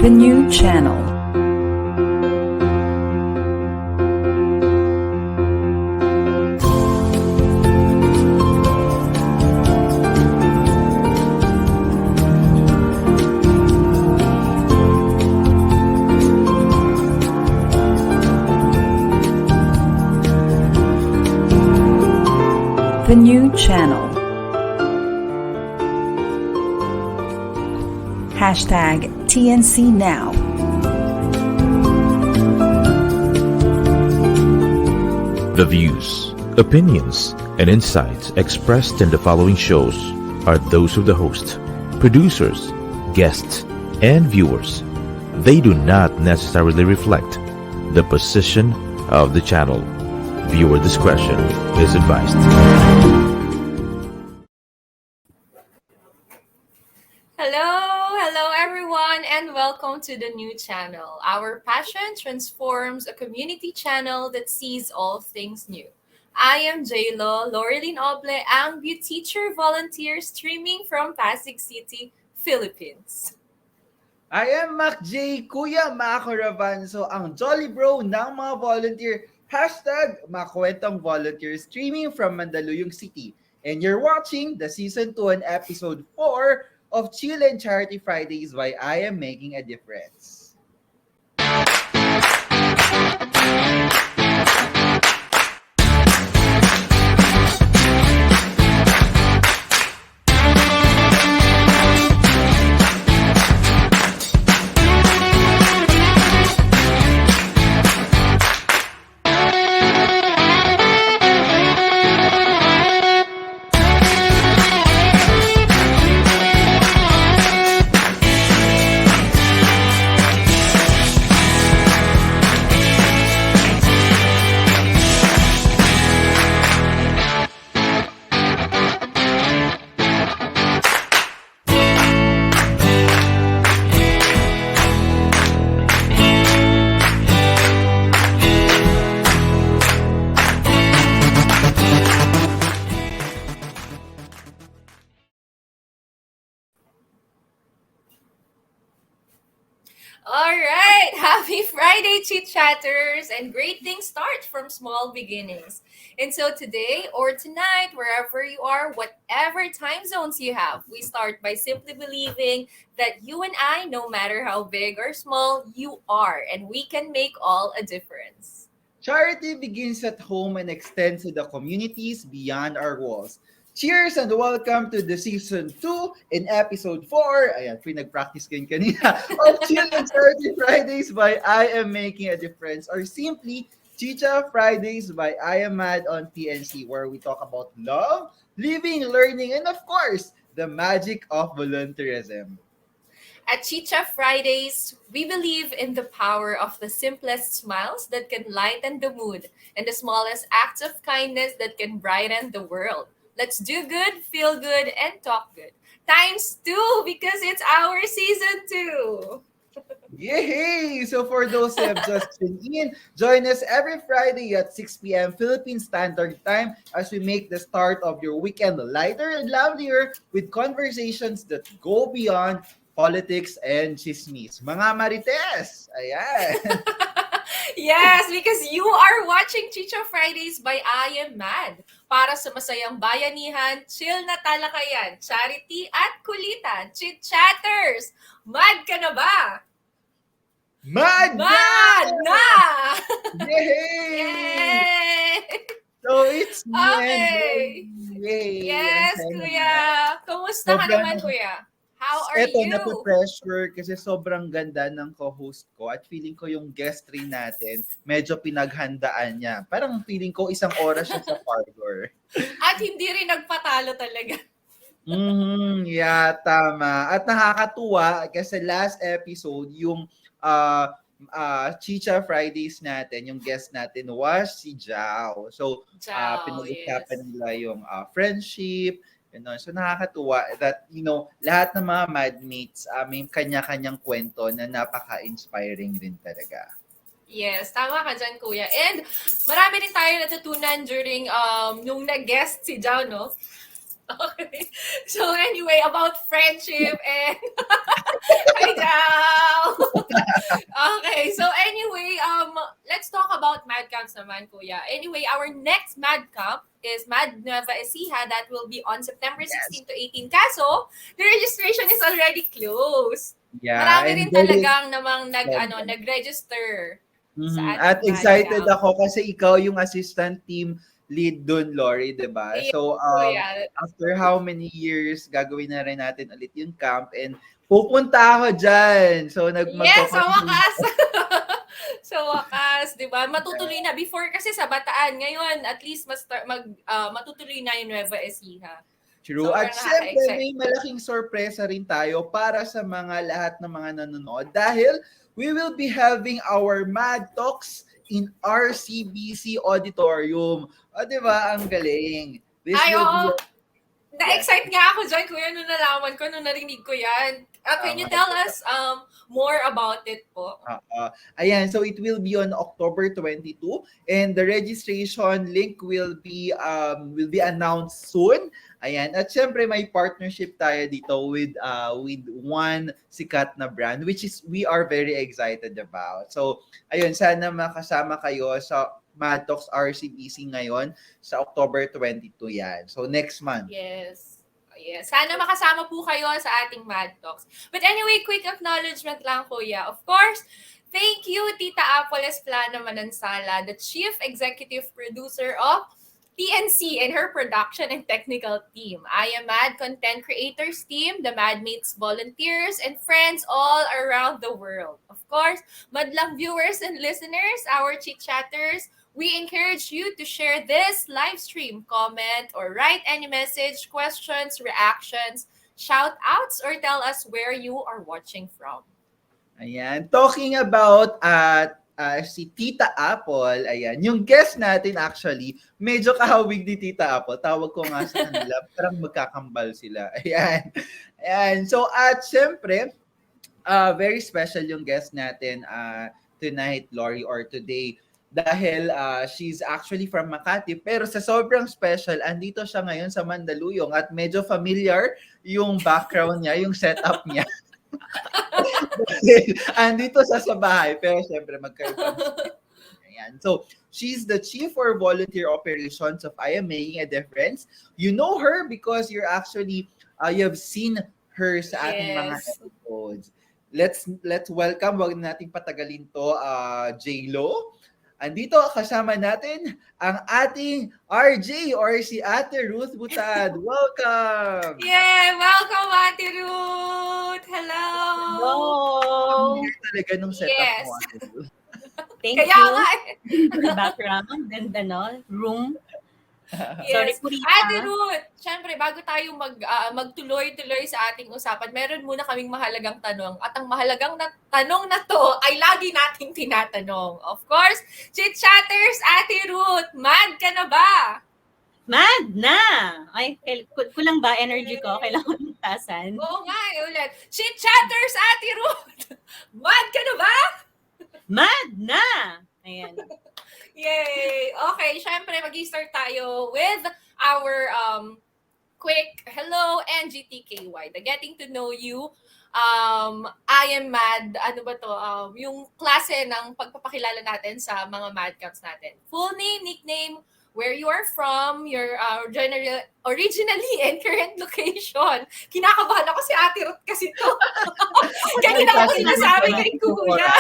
The new channel. The new channel. Hashtag TNC Now. The views, opinions, and insights expressed in the following shows are those of the host, producers, guests, and viewers. They do not necessarily reflect the position of the channel. Viewer discretion is advised. Hello everyone, and welcome to the new channel. Our passion transforms a community channel that sees all things new. I am J.Lo, Lorrie Ople, ang beauty teacher volunteer streaming from Pasig City, Philippines. I am Mac J, Kuya Maco Ravanzo, ang jolly bro ng mga volunteer. Hashtag Makwentong Volunteer streaming from Mandaluyong City. And you're watching the Season 2 and Episode 4 of Chill and Charity Fridays by I Am Making a Difference. Alright, happy Friday, Chit Chatters, and great things start from small beginnings. And so today or tonight, wherever you are, whatever time zones you have, we start by simply believing that you and I, no matter how big or small you are, and we can make all a difference. Charity begins at home and extends to the communities beyond our walls. Cheers and welcome to the Season 2 in Episode 4. Ayan, pinag-practice ko yun kanina. Of Chill and Charity Fridays by I Am Making a Difference, or simply Chicha Fridays by I Am M.A.D on TNC, where we talk about love, living, learning, and of course, the magic of volunteerism. At Chicha Fridays, we believe in the power of the simplest smiles that can lighten the mood and the smallest acts of kindness that can brighten the world. Let's do good, feel good, and talk good. Times 2 because it's our Season 2. Yay! So for those who have just tuned in, join us every Friday at 6 p.m. Philippine Standard Time as we make the start of your weekend lighter and livelier with conversations that go beyond politics and chismis. Mga marites! Ayan! Yes, because you are watching Chicha Fridays by I Am M.A.D. Para sa masayang bayanihan, chill na talakayan, charity at kulitan. Chit Chatters! Mad ka na ba? Mad Mad na! Yay! Yay! So it's me Okay. and Yay! Yes, Ang saya Kuya. Kumusta ka Sobrang- naman, Kuya? How are Eto, you? nape-pressure kasi sobrang ganda ng co-host ko at feeling ko yung guest rin natin, medyo pinaghandaan niya. Parang feeling ko isang oras siya sa parlor. At hindi rin nagpatalo talaga. Yeah, tama. At nakakatuwa kasi last episode, yung Chicha Fridays natin, yung guest natin was si Jao. So, Ciao, pinag-usapan yes. nila yung friendship, so nakakatuwa that, lahat ng mga madmates, may kanya-kanyang kwento na napaka-inspiring rin talaga. Yes, tama ka dyan, Kuya. And marami rin tayo natutunan during nung nag-guest si Jao, no? Okay. So anyway, about friendship and Hi, Jao! Okay, so anyway, let's talk about Mad Camps naman, Kuya. Anyway, our next Mad Camp is Mad Nueva Ecija that will be on September Yes. 16 to 18. Kaso, the registration is already closed. Yeah, Marami and rin very talagang namang excited. nag-register Mhm. sa At ating Mad excited Camp. ako kasi ikaw yung assistant team lead dun, Lorrie, 'di ba? Yes, So, Kuya. after how many years gagawin na rin natin ulit yung camp and pupunta ako diyan. So, Yes, sa magko-confirm wakas. ako. Sa wakas, 'di ba? Matutuloy na before kasi sa Bataan. Ngayon, at least matutuloy na yung Nueva Ecija. True. At Sobrang syempre, nakaka-excite. may malaking sorpresa rin tayo para sa mga lahat ng mga nanonood dahil we will be having our Mad Talks in RCBC Auditorium. O, di ba? Ang galing. This Ay, will be, oo. yes, Na-excite nga ako dyan, kuya, nung nalaman ko, nung narinig ko yan. Can you tama. tell us more about it po? Ayan, so it will be on October 22 and the registration link will be announced soon. Ayan, at syempre may partnership tayo dito with one sikat na brand which is we are very excited about. So, ayun, sana makasama kayo sa Mad Talks RCBC ngayon sa October 22 yan. So, next month. Yes. Yes. Sana makasama po kayo sa ating Mad Talks. But anyway, quick acknowledgement lang, kuya. Of course, thank you, Tita Apoles Plana Manansala, the Chief Executive Producer of TNC and her production and technical team. I am Mad Content Creators team, the Madmates volunteers, and friends all around the world. Of course, madlang viewers and listeners, our chit-chatters, we encourage you to share this live stream, comment, or write any message, questions, reactions, shout outs, or tell us where you are watching from. Ayan. Talking about si Tita Apple, ayan. Yung guest natin actually, medyo kahawig ni Tita Apple. Tawag ko nga sa kanila, parang magkakambal sila. Ayan. Ayan. So, at syempre, very special yung guest natin tonight, Lorrie, or today. Dahil she's actually from Makati, pero sa sobrang special, andito siya ngayon sa Mandaluyong at medyo familiar yung background niya, yung setup niya. Andito sa bahay, pero syempre magkaiba. Ayan. So, she's the Chief for Volunteer Operations of I Am Making a Difference. You know her because you have seen her sa ating mga Yes. episodes. Let's welcome, wag nating patagalin to, J-Lo. Andito kasama natin ang ating RJ or si Ate Ruth Butad. Welcome! Yeah, welcome, Ate Ruth! Hello! Hello! Talaga nung setup Yes. mo, Ate Ruth. Thank Kaya you nga for background and room. Sorry Yes. po, Rita. Ate Ruth, syempre, bago tayo magtuloy-tuloy sa ating usapan, meron muna kaming mahalagang tanong. At ang mahalagang tanong na to ay lagi nating tinatanong. Of course, chit-chatters, Ate Ruth, mad ka na ba? Mad na! Ay, kulang ba energy ko? Kailangan tasan. Oo nga, ulit. Chit-chatters, Ate Ruth, mad ka na ba? Mad na! Ayan. Yay! Okay, syempre mag-start tayo with our quick hello and GTKY, the getting to know you. I am Mad, ano ba to? Yung klase ng pagpapakilala natin sa mga Mad Camps natin. Full name, nickname, where you are from, your originally and current location. Kinakabahan ako si Ate Ruth kasi to. Kanina ko sinasabi kay Kuya.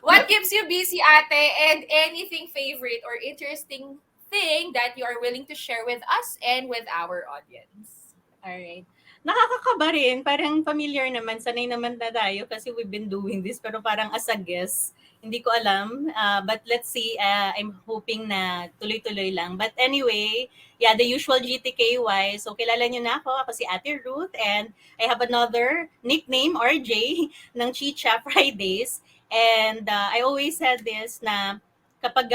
What keeps you busy, ate, and anything favorite or interesting thing that you are willing to share with us and with our audience? Alright. Nakakakaba rin. Parang familiar naman. Sanay naman na tayo kasi we've been doing this. Pero parang as a guest, hindi ko alam. But let's see. I'm hoping na tuloy-tuloy lang. But anyway, yeah, the usual GTKY. So kilala nyo na ako. Ako si Ate Ruth. And I have another nickname, RJ, ng Chicha Fridays. And I always said this na kapag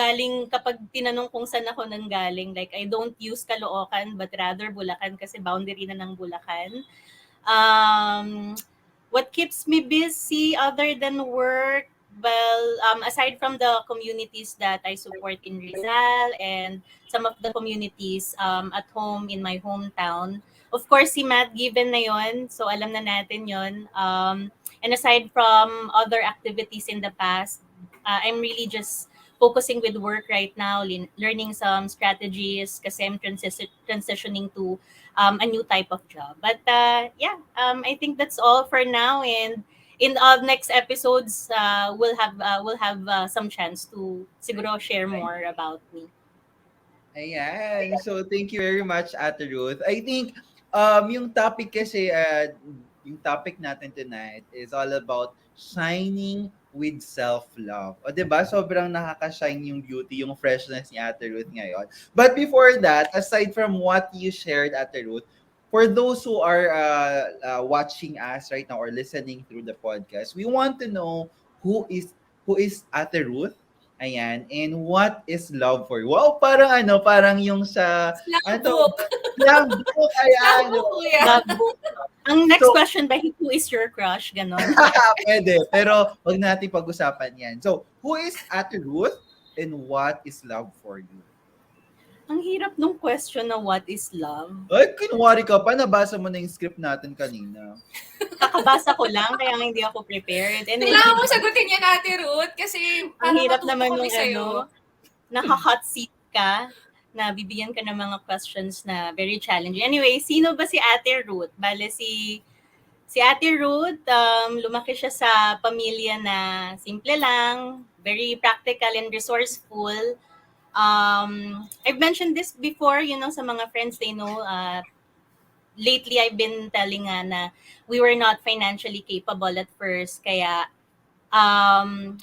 tinanong kung saan ako nanggaling, like I don't use Caloocan but rather Bulacan kasi boundary na ng Bulacan. What keeps me busy other than work? aside from the communities that I support in Rizal and some of the communities at home in my hometown, of course, si Matt given na yon, so alam na natin yon. And aside from other activities in the past, I'm really just focusing with work right now, learning some strategies kasi I'm transitioning to a new type of job. But I think that's all for now. And in next episodes, we'll have some chance to siguro share more about me. Ayan. So, thank you very much, Ate Ruth. I think, yung topic kasi, yung topic natin tonight is all about shining with self-love. O, di ba? Sobrang nakaka-shine yung beauty, yung freshness ni Ate Ruth ngayon. But before that, aside from what you shared, Ate Ruth, for those who are watching us right now or listening through the podcast, we want to know who is Ate Ruth. Ayan. And what is love for you? Wow, parang ano, parang yung sa, ano Slam to, book. slam book, Slam ayan. book, kuya. Love book. Ang next So, question ba, who is your crush? Ganon. pwede. Pero wag natin pag-usapan yan. So, who is Ate Ruth and what is love for you? Ang hirap nung question na what is love. Ay, kunwari ka pa, nabasa mo na yung script natin kanina. Kakabasa ko lang, kaya nga hindi ako prepared. And Kailangan mo sagutin yan, Ate Ruth, kasi ang para hirap matuto naman kami nung sa'yo. naka-hot seat ka, na bibigyan ka ng mga questions na very challenging. Anyway, sino ba si Ate Ruth? Bale, si Ate Ruth, lumaki siya sa pamilya na simple lang, very practical and resourceful. I've mentioned this before, sa mga friends they know. Lately, I've been telling nga na we were not financially capable at first, kaya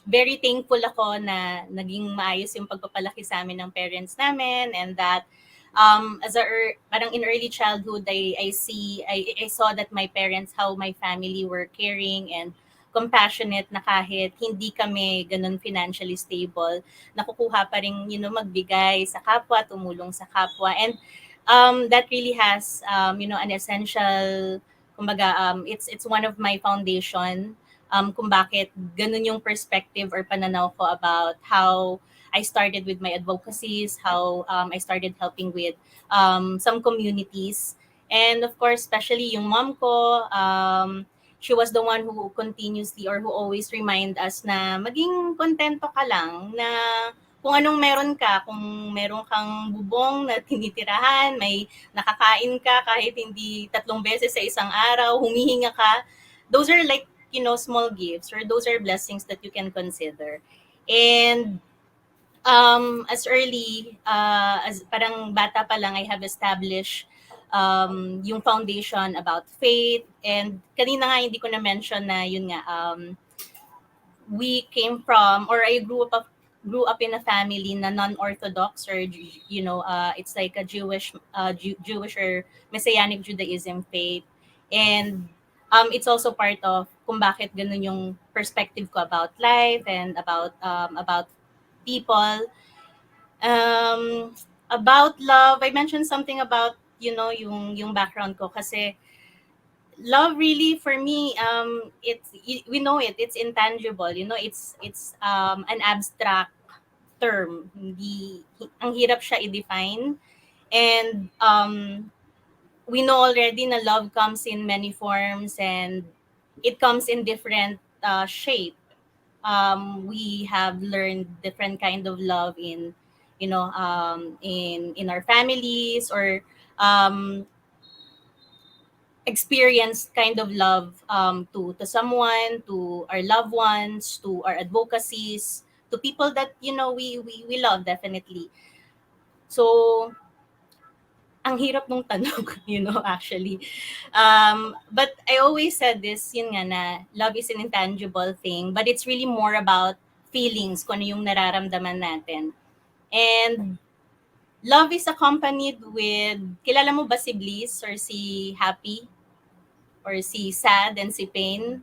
very thankful ako na naging maayos yung pagpapalaki sa amin ng parents namin, and that parang in early childhood I saw that my parents, how my family were caring and compassionate, na kahit hindi kami ganun financially stable, nakukuha pa rin magbigay sa kapwa, tumulong sa kapwa, and that really has an essential, kumbaga, it's one of my foundation kung bakit ganun yung perspective or pananaw ko about how I started with my advocacies, how I started helping with some communities. And of course, especially yung mom ko, she was the one who continuously or who always remind us na maging kontento ka lang, na kung anong meron ka, kung meron kang bubong na tinitirahan, may nakakain ka kahit hindi 3 beses sa isang araw, humihinga ka, those are like, small gifts, or those are blessings that you can consider. And as early as parang bata pa lang, I have established yung foundation about faith. And kanina nga hindi ko na mention na yun nga, we came from, or I grew up in a family na non-orthodox, or it's like a Jewish or Messianic Judaism faith. And it's also part of kung bakit ganun yung perspective ko about life and about people. About love, I mentioned something about yung background ko, kasi love really for me, we know it's intangible, it's an abstract term, hindi, ang hirap siya i-define. And we know already na love comes in many forms, and it comes in different shape. We have learned different kind of love in in our families, or experienced kind of love to someone, to our loved ones, to our advocacies, to people that we love, definitely. So ang hirap nung tanong, actually. But I always said this, yun nga, na love is an intangible thing, but it's really more about feelings, kung ano yung nararamdaman natin. And love is accompanied with, kilala mo ba si Bliss, or si Happy, or si Sad and si Pain?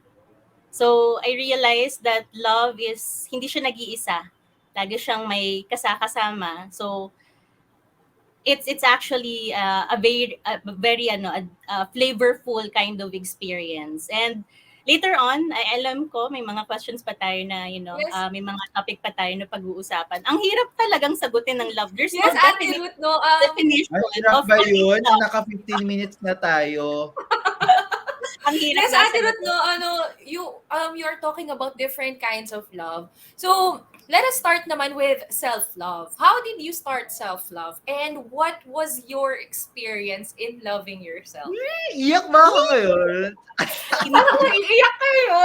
So I realized that love is, hindi siya nag-iisa. Lagi siyang may kasama. So it's actually a very flavorful kind of experience. And later on, ay alam ko may mga questions pa tayo na, Yes. may mga topic pa tayo na pag-uusapan. Ang hirap talagang sagutin ng love. There's no Yes, Ate definite Ruth, no. definition Ang hirap of ba what is yun? love. Naka 15 minutes na tayo. Ang hirap Yes, nga Ate Ruth, sagutin. no, you're talking about different kinds of love. So, let us start naman with self-love. How did you start self-love? And what was your experience in loving yourself? Iyak ba ako ngayon? Parang naiiyak kayo.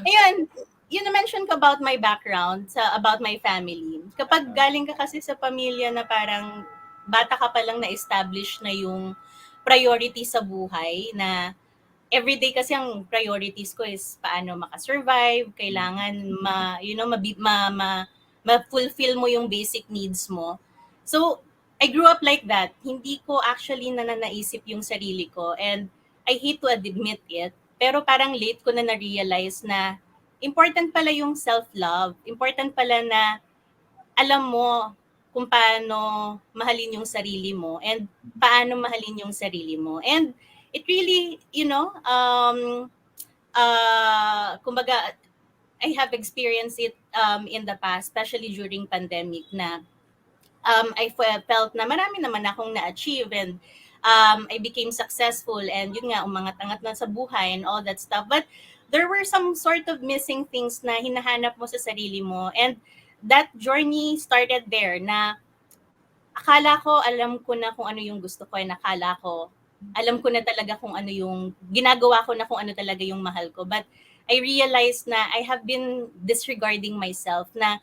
Ayun, yun na-mention ko about my background, about my family. Kapag galing ka kasi sa pamilya na parang bata ka pa lang na-establish na yung priority sa buhay, na everyday kasi ang priorities ko is paano makasurvive, kailangan ma-fulfill mo yung basic needs mo. So, I grew up like that. Hindi ko actually nananaisip yung sarili ko, and I hate to admit it, pero parang late ko na na-realize na important pala yung self-love. Important pala na alam mo kung paano mahalin yung sarili mo and paano mahalin yung sarili mo. And it really, kumbaga, I have experienced it in the past, especially during pandemic, na felt na marami naman akong na-achieve, and I became successful, and yun nga, umangat-angat na sa buhay and all that stuff. But there were some sort of missing things na hinahanap mo sa sarili mo, and that journey started there, na akala ko alam ko na kung ano yung gusto ko, and akala ko alam ko na talaga kung ano yung ginagawa ko, na kung ano talaga yung mahal ko. But I realized na I have been disregarding myself, na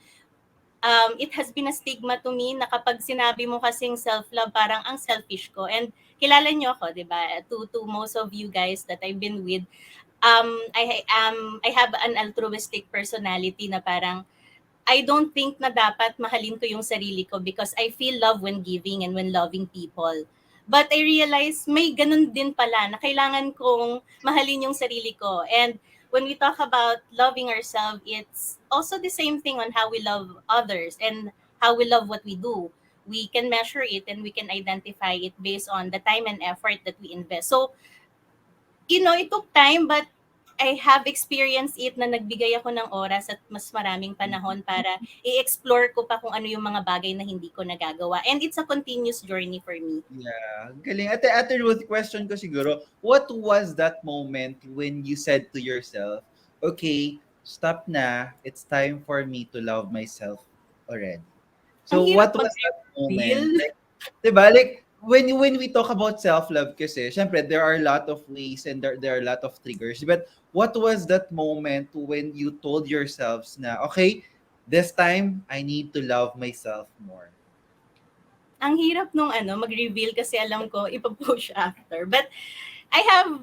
it has been a stigma to me na kapag sinabi mo kasing self-love, parang ang selfish ko. And kilala niyo ako, di ba? To most of you guys that I've been with, I have an altruistic personality, na parang I don't think na dapat mahalin ko yung sarili ko because I feel love when giving and when loving people. But I realize may ganun din pala na kailangan kong mahalin yung sarili ko. And when we talk about loving ourselves, it's also the same thing on how we love others and how we love what we do. We can measure it and we can identify it based on the time and effort that we invest. So, it took time, but I have experienced it, na nagbigay ako ng oras at mas maraming panahon para i-explore ko pa kung ano yung mga bagay na hindi ko nagagawa. And it's a continuous journey for me. Yeah, galing. Ate Ruth, question ko siguro, what was that moment when you said to yourself, okay, stop na, it's time for me to love myself already? Ang So hirap what was that mag-reveal. moment? Like, 'di ba? Like when we talk about self-love kasi, syempre there are a lot of ways and there are a lot of triggers. But what was that moment when you told yourselves na, okay, this time I need to love myself more? Ang hirap nung mag-reveal kasi alam ko ipo-push after. But I have,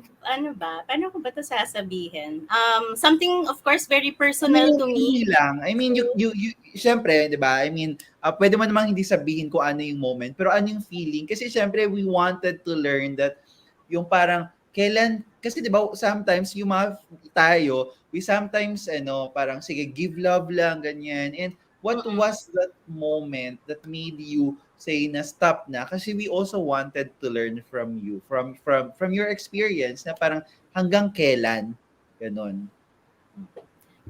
paano ko ba ito sasabihin? Something, of course, very personal to me. Hindi lang. I mean, you syempre, 'di ba? I mean, pwede mo namang hindi sabihin kung ano yung moment, pero ano yung feeling? Kasi syempre, we wanted to learn that yung parang kailan, kasi 'di ba, sometimes yung mga tayo, we sometimes parang sige, give love lang ganyan. And what was that moment that made you say na stop na? Kasi we also wanted to learn from you, from your experience, na parang hanggang kailan ganon.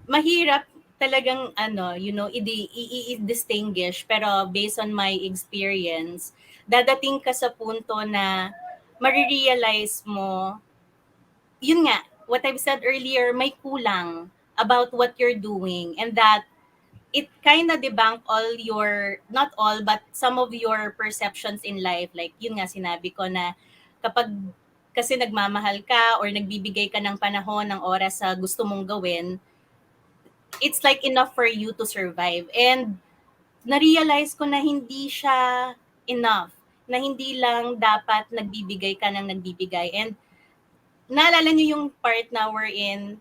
Mahirap talagang i-distinguish, pero based on my experience, dadating ka sa punto na marirealize mo, yun nga, what I've said earlier, may kulang about what you're doing, and that it kind of debunk all your, not all, but some of your perceptions in life. Like, yun nga, sinabi ko na kapag kasi nagmamahal ka or nagbibigay ka ng panahon, ng oras sa gusto mong gawin, it's like enough for you to survive. And na-realize ko na hindi siya enough, na hindi lang dapat nagbibigay ka ng nagbibigay. And naalala niyo yung part na we're in,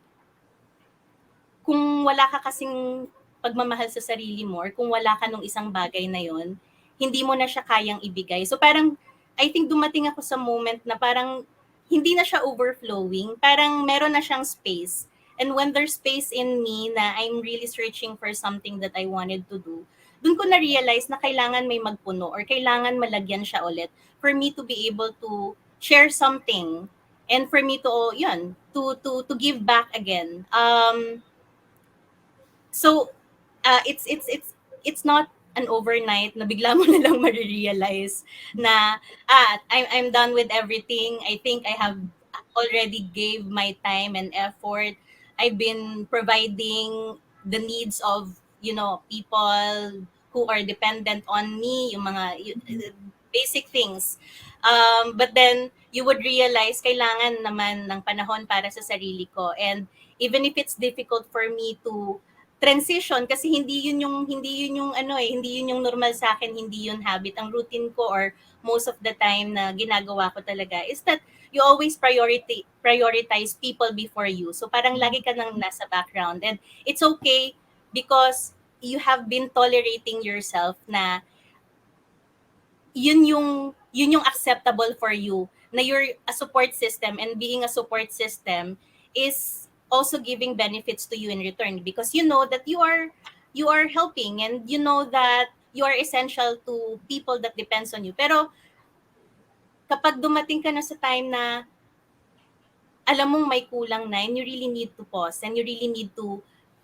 kung wala ka kasing pagmamahal sa sarili mo, or kung wala ka nung isang bagay na yon, hindi mo na siya kayang ibigay. So parang, I think dumating ako sa moment na parang hindi na siya overflowing, parang meron na siyang space. And when there's space in me na I'm really searching for something that I wanted to do, dun ko na-realize na kailangan may magpuno or kailangan malagyan siya ulit for me to be able to share something. And for me to, yun, to give back again. So it's not an overnight na bigla mo na lang ma-realize na I'm done with everything. I think I have already gave my time and effort. I've been providing the needs of, people who are dependent on me, yung mga basic things. But then you would realize kailangan naman ng panahon para sa sarili ko, and even if it's difficult for me to transition kasi hindi yun yung hindi yun yung normal sa akin, hindi yun habit. Ang routine ko or most of the time na ginagawa ko talaga is that you always prioritize people before you. So parang lagi ka nang nasa background, and it's okay because you have been tolerating yourself na yun yung acceptable for you, na you're a support system, and being a support system is also giving benefits to you in return because you know that you are helping, and you know that you are essential to people that depends on you. Pero kapag dumating ka na sa time na alam mong may kulang na, and you really need to pause, and you really need to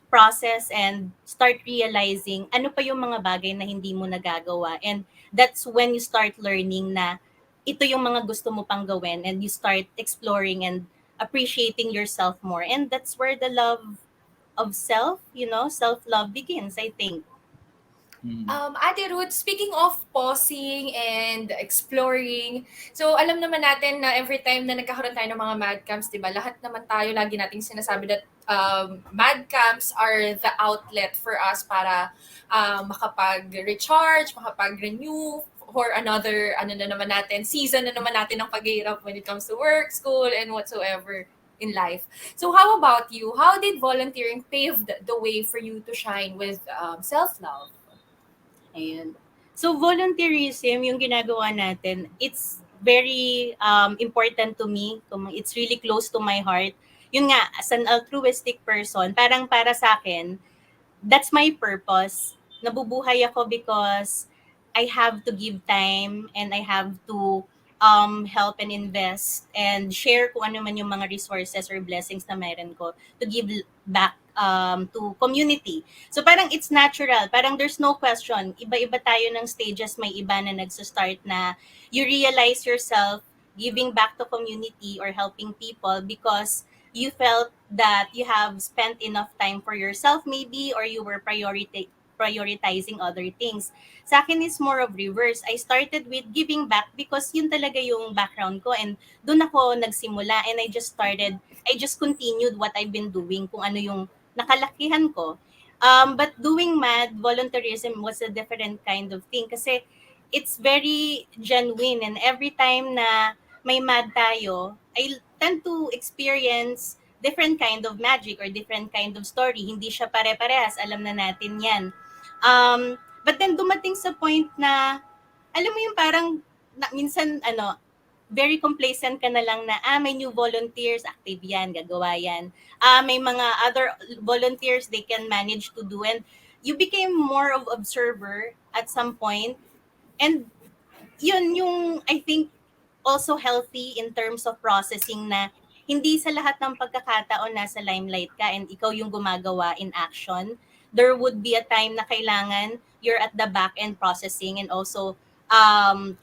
process and start realizing ano pa yung mga bagay na hindi mo nagagawa. And that's when you start learning na ito yung mga gusto mo pang gawin, and you start exploring and appreciating yourself more. And that's where the love of self, self-love begins, I think. Mhm. Ate Ruth, speaking of pausing and exploring, so alam naman natin na every time na nagkakaroon tayo ng mga mad camps, di ba, lahat naman tayo lagi nating sinasabi that mad camps are the outlet for us para makapag-recharge, makapag-renew for another, na naman natin, season na naman natin ng paghihirap when it comes to work, school, and whatsoever in life. So how about you? How did volunteering pave the way for you to shine with self-love? Ayun. So volunteerism, yung ginagawa natin, it's very important to me. It's really close to my heart. Yun nga, as an altruistic person, parang para sa akin, that's my purpose. Nabubuhay ako because I have to give time, and I have to help and invest and share kung ano man yung mga resources or blessings na meron ko to give back to community. So parang it's natural. Parang there's no question. Iba-iba tayo ng stages. May iba na nagsa-start na you realize yourself giving back to community or helping people because you felt that you have spent enough time for yourself maybe, or you were prioritizing other things. Sa akin is more of reverse. I started with giving back because yun talaga yung background ko, and doon ako nagsimula, and I just continued what I've been doing kung ano yung nakalakihan ko. But doing MAD, volunteerism was a different kind of thing kasi it's very genuine, and every time na may MAD tayo, I tend to experience different kind of magic or different kind of story. Hindi siya pare-parehas, alam na natin yan. But then dumating sa point na, alam mo yung parang, minsan, very complacent ka na lang na, may new volunteers, active yan, gagawa yan. May mga other volunteers they can manage to do, and you became more of observer at some point. And yun yung I think also healthy in terms of processing na hindi sa lahat ng pagkakataon nasa limelight ka and ikaw yung gumagawa in action. There would be a time na kailangan you're at the back end processing and also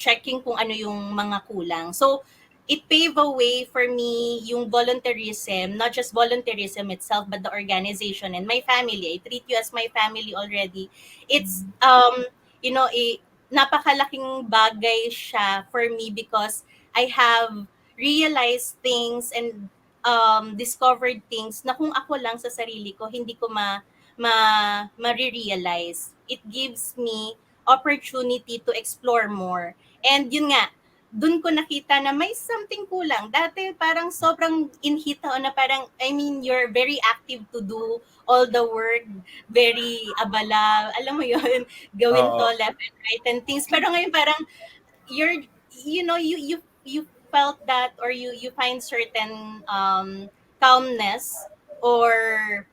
checking kung ano yung mga kulang. So it paved a way for me yung volunteerism, not just volunteerism itself, but the organization and my family. I treat you as my family already. It's napakalaking bagay siya for me because I have realized things and discovered things na kung ako lang sa sarili ko hindi ko ma-realize. It gives me opportunity to explore more. And yun nga, dun ko nakita na may something kulang. Dati parang sobrang inhita o na parang, I mean, you're very active to do all the work, very abala, alam mo yun, gawin to Oo. left and right and things. Pero ngayon parang you're you felt that, or you find certain calmness or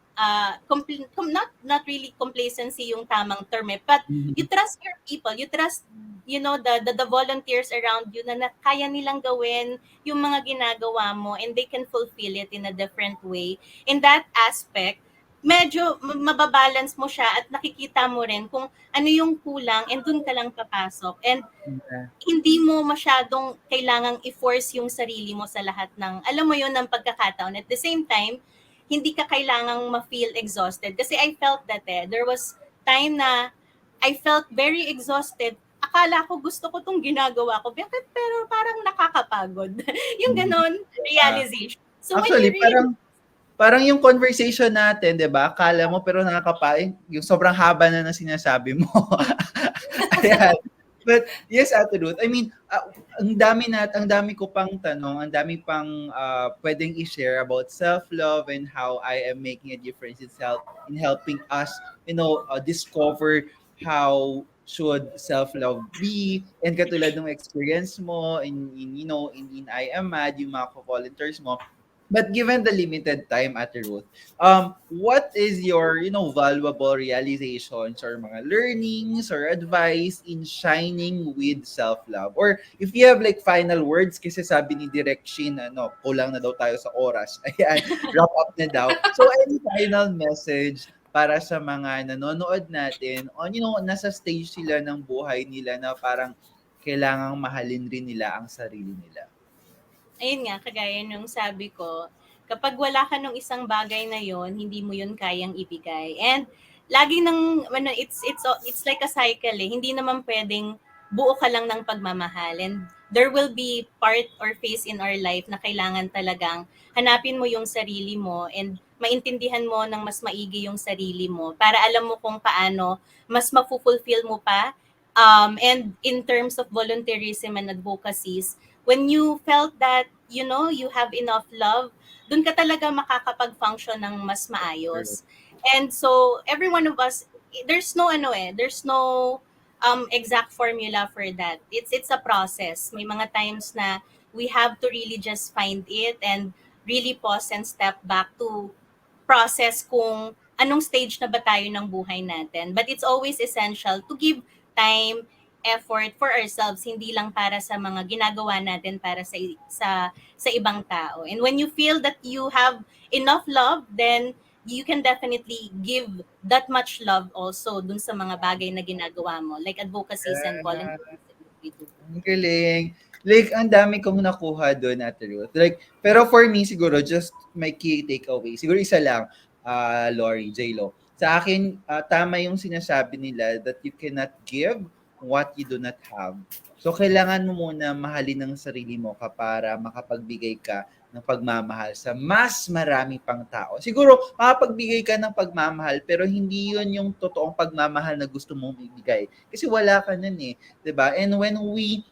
not really complacency yung tamang term but you Mhm. trust your people, you trust the volunteers around you na kaya nilang gawin yung mga ginagawa mo and they can fulfill it in a different way. In that aspect, medyo mababalance mo siya at nakikita mo rin kung ano yung kulang and dun ka lang papasok. And Yeah. hindi mo masyadong kailangang i-force yung sarili mo sa lahat ng, alam mo yun, ng pagkakataon. At the same time, hindi ka kailangang ma-feel exhausted. Kasi I felt that There was time na I felt very exhausted. Akala ko gusto ko tong ginagawa ko. Pero parang nakakapagod. Yung ganon Yeah. realization. So when you Actually, really parang yung conversation natin, 'di ba? Akala mo pero nakakapain, yung sobrang haba na ng sinasabi mo. Ayan. But yes, Ate Ruth, I mean, ang dami ko pang tanong, ang dami pang pwedeng i-share about self-love and how I am making a difference in helping us, discover how should self-love be, and katulad ng experience mo in I Am Mad, yung mga volunteers mo. But given the limited time, Ate Ruth, what is your, valuable realizations or mga learnings or advice in shining with self-love? Or if you have like final words, kasi sabi ni Direk Shin, kulang na daw tayo sa oras. Ayan, wrap up na daw. So any final message para sa mga nanonood natin on, nasa stage sila ng buhay nila na parang kailangang mahalin rin nila ang sarili nila? ayun nga, kagaya nung sabi ko, kapag wala ka nung isang bagay na yon, hindi mo yun kayang ibigay. And lagi it's like a cycle eh. Hindi naman pwedeng buo ka lang ng pagmamahal. And there will be part or phase in our life na kailangan talagang hanapin mo yung sarili mo and maintindihan mo ng mas maigi yung sarili mo para alam mo kung paano mas mafulfill mo pa. And in terms of volunteerism and advocacies, when you felt that, you have enough love, dun ka talaga makakapag-function ng mas maayos. And so, every one of us, there's no exact formula for that. It's a process. May mga times na we have to really just find it and really pause and step back to process kung anong stage na ba tayo ng buhay natin. But it's always essential to give time, effort for ourselves, hindi lang para sa mga ginagawa natin para sa ibang tao. And when you feel that you have enough love, then you can definitely give that much love also dun sa mga bagay na ginagawa mo, like advocacies and volunteers that we do. Ang galing. Like, ang dami kong nakuha doon, Ate Ruth. Like, pero for me, siguro, just my key takeaway. Siguro isa lang, Lorrie, J-Lo. Sa akin, tama yung sinasabi nila that you cannot give what you do not have. So, kailangan mo muna mahalin ang sarili mo para makapagbigay ka ng pagmamahal sa mas marami pang tao. Siguro, makapagbigay ka ng pagmamahal, pero hindi yun yung totoong pagmamahal na gusto mong ibigay. Kasi wala ka nun eh. 'Di ba? And when we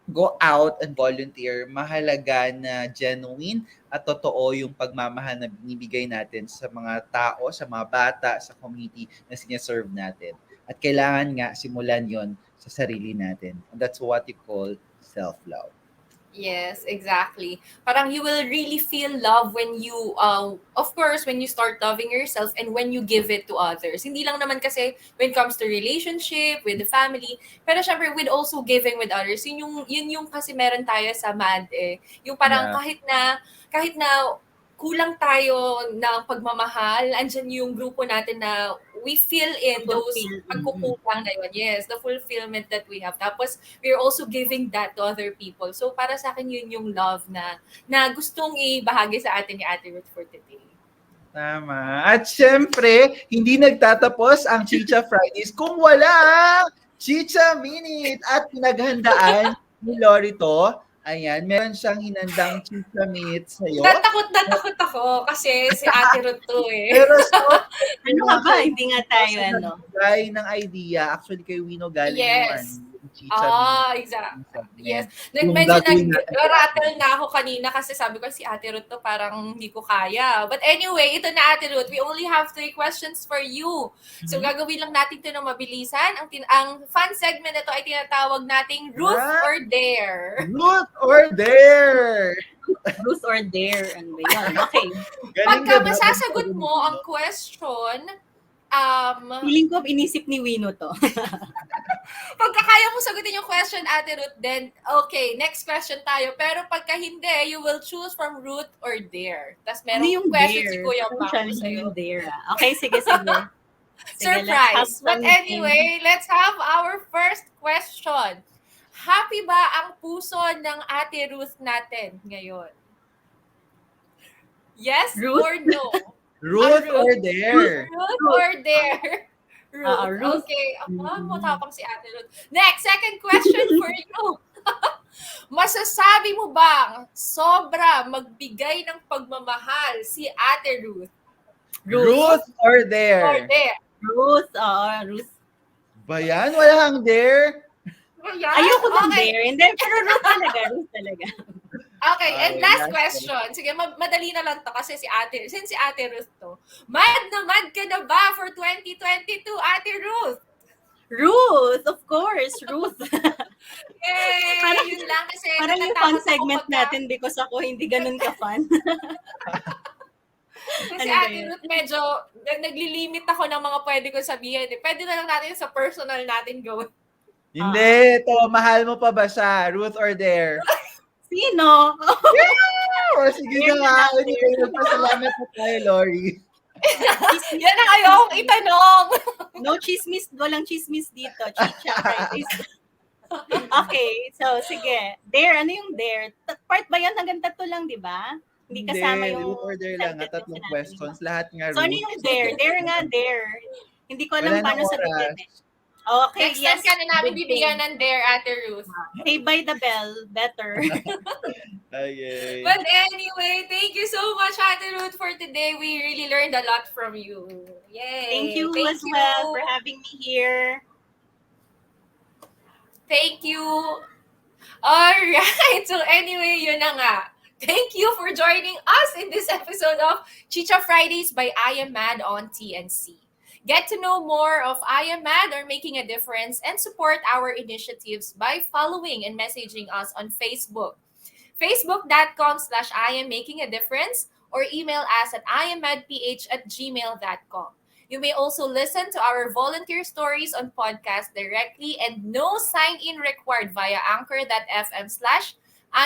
go out and volunteer, mahalaga na genuine at totoo yung pagmamahal na binibigay natin sa mga tao, sa mga bata, sa community na sinaserve natin. At kailangan nga simulan yon sa sarili natin. And that's what you call self-love. Yes, exactly. Parang you will really feel love when you, of course, when you start loving yourself and when you give it to others. Hindi lang naman kasi when it comes to relationship, with the family, pero syempre with also giving with others. Yun yung kasi meron tayo sa MAD eh. Yung parang Yeah. kahit na kulang tayo ng pagmamahal, andyan yung grupo natin na we fill in those Fulfill. pagkukulang na yun. Yes, the fulfillment that we have. Tapos, we're also giving that to other people. So, para sa akin, yun yung love na gustong ibahagi sa atin ni Ate Ruth for today. Tama. At syempre, hindi nagtatapos ang Chicha Fridays kung wala Chicha Minute at pinaghandaan ni Lorrie to. Ayan, meron siyang hinandang Chicha Minute sa'yo. Natakot ako kasi si Ate Ruth to eh. Pero so, Ano ka ba? Hindi nga tayo, Nagbigay ng idea. Actually, kay Wino galing Yes. yung Chicha Minute. Exactly. Yes. Yung Medyo gagawin natin. nag-rattle na ako kanina kasi sabi ko si Ate Ruth to parang hindi ko kaya. But anyway, ito na Ate Ruth. We only have 3 questions for you. So gagawin lang natin ito ng mabilisan. Ang fun segment na ito ay tinatawag nating Ruth or Dare. Ruth or Dare! Truth or dare. Ano ba yan? Okay. Pagka masasagot mo ang question, Feeling ko inisip ni Wino to. Pagka kaya mo sagutin yung question, Ate Ruth, then okay, next question tayo. Pero pagka hindi, you will choose from Ruth or Dare. Tapos Ano merong yung question dare? si Kuya Parang Maco challenge sa'yo. yung dare. Okay, sige. Sige, Surprise! let's have But something. anyway, let's have our first question. Happy ba ang puso ng Ate Ruth natin ngayon? Yes Ruth? or no? Ruth Ruth. or Dare? Ruth or Dare? Ruth. Ruth. Okay. Matapang si Ate Ruth. Next, second question for you. Masasabi mo bang sobra magbigay ng pagmamahal si Ate Ruth? Ruth or Or Dare? Dare? Ruth, Ruth. Ba yan? Wala kang Dare? Ayan. Ayoko ng Okay. dare. Hindi, pero Ruth talaga. Okay, and Okay, last last question. Sige, madali na lang to kasi since si Ate Ruth to. Mad na mad ka na ba for 2022, Ate Ruth? Ruth, of course, Ruth. Yay! Parang- Yun lang kasi Parang yung natatakot fun ako segment pagka- natin because ako hindi ganun ka-fun. Kasi Ano ba Ate yun? Ruth, medyo naglilimit ako ng mga pwede ko sabihin. Pwede na lang natin sa personal natin gawin. Hindi, to. Mahal mo pa ba siya? Ruth or Dare? Sino? O sige na nga. Anyway, magpasalamat po tayo, Lorrie. Yan ang ayokong itanong. No chismis, walang chismis dito. Chicha, Fridays. Okay, so sige. Dare, ano yung dare? Part ba yan? Hanggang 3 lang, di ba? Hindi kasama yung... Ruth or Dare lang. sentence Tatlong natin, questions. diba? Lahat nga So ano Ruth. yung dare? Dare nga, dare. Hindi ko alam Wala paano nang sabihin oras. eh. Okay, Next yes. time ka na namin good bibigyan thing. ng Dare, Ate Ruth. Say by the bell, better. Ayay. But anyway, thank you so much, Ate Ruth, for today. We really learned a lot from you. Yay! Thank you as well for having me here. Thank you. Alright, so anyway, yun na nga. Thank you for joining us in this episode of Chicha Fridays by I Am Mad on TNC. Get to know more of I Am Mad or Making a Difference and support our initiatives by following and messaging us on Facebook. Facebook.com/I Am Making a Difference or email us at iammadph@gmail.com. You may also listen to our volunteer stories on podcast directly and no sign-in required via anchor.fm/I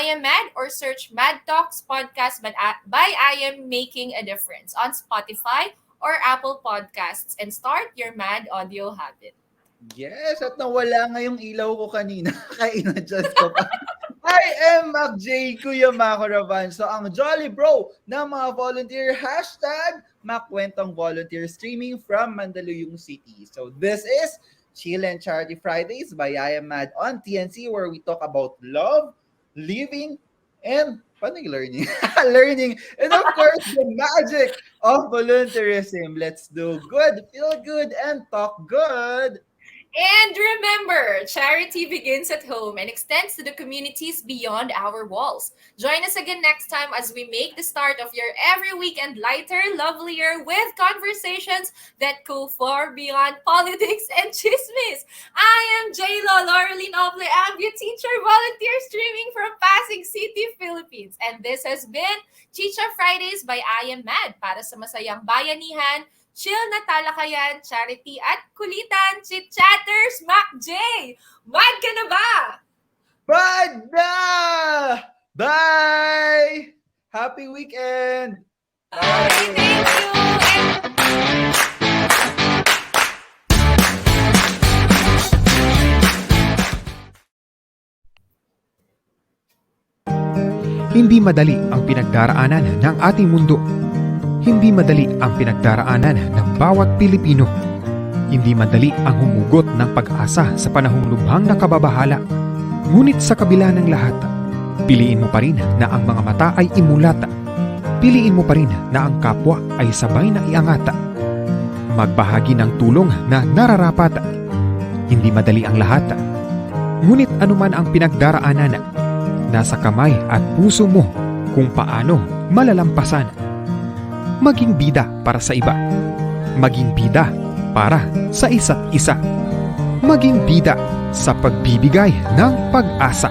Am Mad or search Mad Talks Podcast by I Am Making a Difference on Spotify or Apple Podcasts and start your mad audio habit. Yes, at nawala nga yung ilaw ko kanina. Kaya in-adjust ko pa. I am MacJ Kuya Maco Ravanzo, ang Jolly Bro ng mga volunteer #Makwentong Volunteer Streaming from Mandaluyong City. So this is Chill and Charity Fridays by I Am Mad on TNC where we talk about love, living, and learning. Learning, and of course, the magic of volunteerism. Let's do good, feel good, and talk good. And remember, charity begins at home and extends to the communities beyond our walls. Join us again next time as we make the start of your every weekend lighter, lovelier, with conversations that go far beyond politics and chismis. I am J.Lo, Lorrie Ople, ambient teacher, volunteer streaming from Pasig City, Philippines. And this has been Chicha Fridays by I Am Mad para sa masayang bayanihan, chill na talakayan, charity at kulitan, chit-chatters, MacJ! Mad ka na ba? Bye na! Bye! Happy weekend! Okay, thank you! And Hindi madali ang pinagdaraanan ng ating mundo. Hindi madali ang pinagdaraanan ng bawat Pilipino. Hindi madali ang humugot ng pag-asa sa panahong lubhang nakababahala. Ngunit sa kabila ng lahat, piliin mo pa rin na ang mga mata ay imulat. Piliin mo pa rin na ang kapwa ay sabay na iangat. Magbahagi ng tulong na nararapat. Hindi madali ang lahat. Ngunit anuman ang pinagdaraanan, nasa kamay at puso mo kung paano malalampasan. Maging bida para sa iba. Maging bida para sa isa't isa. Maging bida sa pagbibigay ng pag-asa.